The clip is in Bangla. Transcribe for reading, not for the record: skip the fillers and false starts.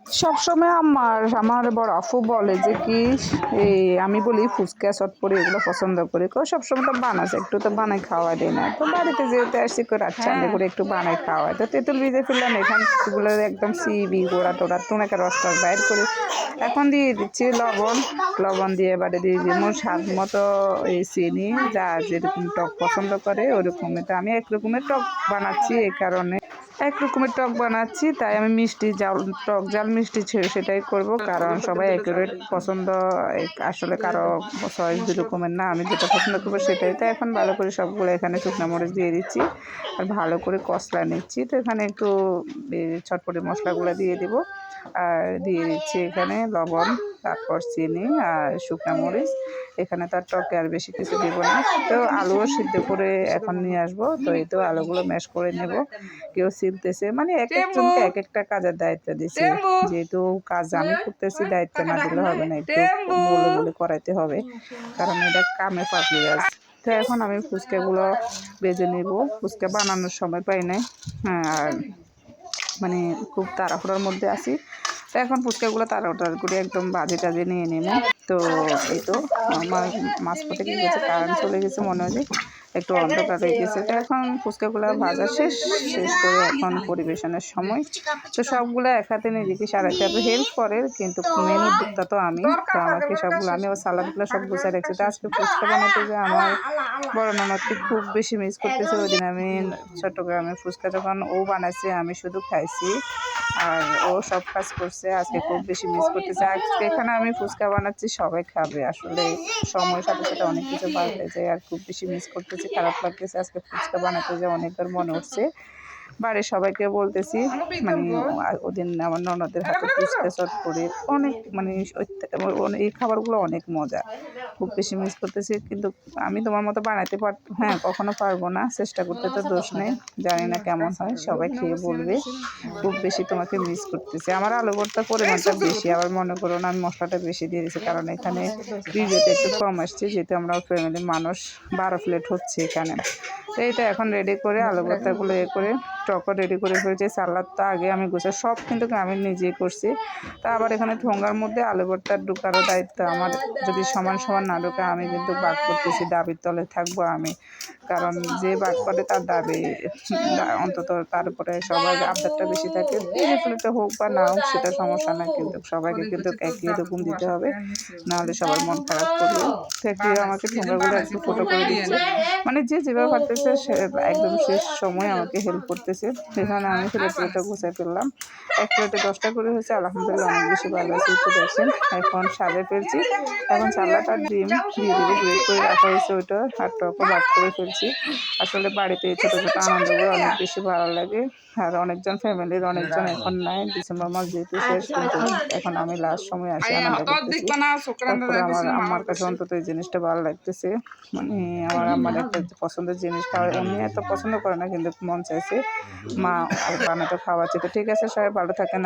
সবসময় আমার বড় আপু বলে যে কি এই আমি বলি ফুচকা চটপটি এগুলো পছন্দ করি কেউ সবসময় তো বানাচ্ছে একটু তো বানাই খাওয়া দেয় না তো বাড়িতে যেহেতু আসছি করে রাত করে একটু বানাই খাওয়াই তো তেঁতুল ভিজে ফেললাম এখানগুলো একদম সিবি গোড়া টোড়া টুনাকে রসটা বাইর করে এখন দিয়ে দিচ্ছি লবণ লবণ দিয়ে এবারে দিয়ে দিব স্বাদ মতো এই চিনি যা যেরকম টক পছন্দ করে ওরকমই তো আমি এক রকমের টক বানাচ্ছি এই কারণে এক রকমের টক বানাচ্ছি তাই আমি মিষ্টি জাল টক জাল মিষ্টি সেটাই করব কারণ সবাই একুরেট পছন্দ আসলে কারো চয়েস দু রকমের না আমি যেটা পছন্দ করবো সেটাই তো এখন ভালো করে সবগুলো এখানে শুকনো মরিচ দিয়ে দিচ্ছি আর ভালো করে কষলা নিচ্ছি তো এখানে একটু চটপটি মশলাগুলো দিয়ে দিব আর দিয়ে দিচ্ছি এখানে লবণ তারপর চিনি আর শুকনো মরিচ এখানে তো আর টকে আর বেশি কিছু দেবো না তো আলুও সিদ্ধ করে এখন নিয়ে আসবো তো এই তো আলুগুলো ম্যাশ করে নেব কেউ ছিলতেছে মানে এক একজনকে এক একটা কাজের দায়িত্ব দিচ্ছে যেহেতু কাজ আমি করতেছি দায়িত্ব না দিলে হবে না একটু বলে বলে করাইতে হবে কারণ এটা কামে পাবলি গাছ তো এখন আমি ফুচকাগুলো বেজে নেব ফুচকা বানানোর সময় পাই নাই হ্যাঁ আর মানে খুব তাড়াহুড়োর মধ্যে আছি তো এখন ফুচকাগুলো তাড়াহুড়ো করে একদম বাজে টাজে নিয়ে নেব তো এই তো আমার মাঝপথে কি গেছে কারেন্ট চলে গেছে মনে হয় একটু অন্ধকার হয়ে গেছে তো এখন ফুচকাগুলো ভাজা শেষ করে এখন পরিবেশনের সময় তো সবগুলো এক হাতে নিজেকে সারাইতে হবে হেল্প করে কিন্তু মেন উদ্যোক্তা তো আমি তো আমাকে সবগুলো আমি আবার সালাদগুলো সব গুছিয়ে রাখছি তো আজকে ফুচকা বানাতে যে আমার বড় ননদকে খুব বেশি মিস করতেছে ওই দিন আমি চট্টগ্রামে ফুচকা যখন ও বানাইছে আমি শুধু খাইছি আর ও সব কাজ করছে আজকে খুব বেশি মিস করতেছে আজকে এখানে আমি ফুচকা বানাচ্ছি সবাই খাবে আসলে সময়ের সাথে সাথে অনেক কিছু পাল্টে যায় আর খুব বেশি মিস করতেছি খারাপ লাগতেছে আজকে ফুচকা বানাতে যে অনেকবার মনে উঠছে বাড়ির সবাইকে বলতেছি মানে ওদিন আমার ননদের হাতে ফুচকা চট করে অনেক মানে এই খাবারগুলো অনেক মজা খুব বেশি মিস করতেছি কিন্তু আমি তোমার মতো বানাতে হ্যাঁ কখনো পারবো না চেষ্টা করতে তো দোষ নেই জানি না কেমন হয় সবাই খেয়ে বলবে খুব বেশি তোমাকে মিস করতেছি আমার আলু ভর্তা পরিমাণটা বেশি আবার মনে করো না আমি মশলাটা বেশি দিয়ে দিয়েছি কারণ এখানে ভিডিওতে একটু কম আসছে যেহেতু আমরা ফ্যামিলি মানুষ 12 প্লেট হচ্ছে এখানে তো এইটা এখন রেডি করে আলু ভর্তাগুলো করে টকও রেডি করে ফেলছি সালাদটা আগে আমি গুছে সব কিন্তু আমি নিজেই করছি তা আবার এখানে ঠোঙ্গার মধ্যে আলু ভর্তার ঢুকারও দায়িত্ব আমার যদি সমান সমান না ঢুকে আমি কিন্তু বাদ করতেছি দাবির তলে থাকবো আমি কারণ যে বাদ করে তার দাবি অন্তত তারপরে সবাই আবদারটা বেশি থাকে প্লেটে হোক বা না হোক সেটা সমস্যা না কিন্তু সবাইকে কিন্তু একই রকম দিতে হবে নাহলে সবার মন খারাপ করবে থেকে আমাকে ঠোঙ্গাগুলো একটু ফটো করে দিচ্ছে মানে যে যেভাবে পারতেছে সে একদম শেষ সময় আমাকে হেল্প করতেছে সেখানে আমি প্লেটটা গুছিয়ে ফেললাম এক প্লেটে 10টা করে হয়েছে আলহামদুলিল্লাহ অনেক বেশি ভালো হয়েছে তো দেখেন এখন সাজে ফেলছি এখন সালাদ আর ডিম দিয়ে দিয়ে গ্রেড করে রাখা হয়েছে ওইটা আর টকও বাদ করে ফেলছি আসলে বাড়িতে ছোটো ছোটো আনন্দগুলো অনেক বেশি ভালো লাগে আর অনেকজন ফ্যামিলির অনেকজন এখন নাই ডিসেম্বর মাস যেহেতু শেষ কিন্তু এখন আমি লাস্ট সময় আসি আনন্দ করতেছি তারপরে আমার কাছে অন্তত এই জিনিসটা ভালো লাগতেছে মানে আমার একটা পছন্দের জিনিস খাওয়া উনি এত পছন্দ করে না কিন্তু মন চাইছে মা বানাতে খাওয়াচ্ছে তো ঠিক আছে সবাই ভালো থাকেন।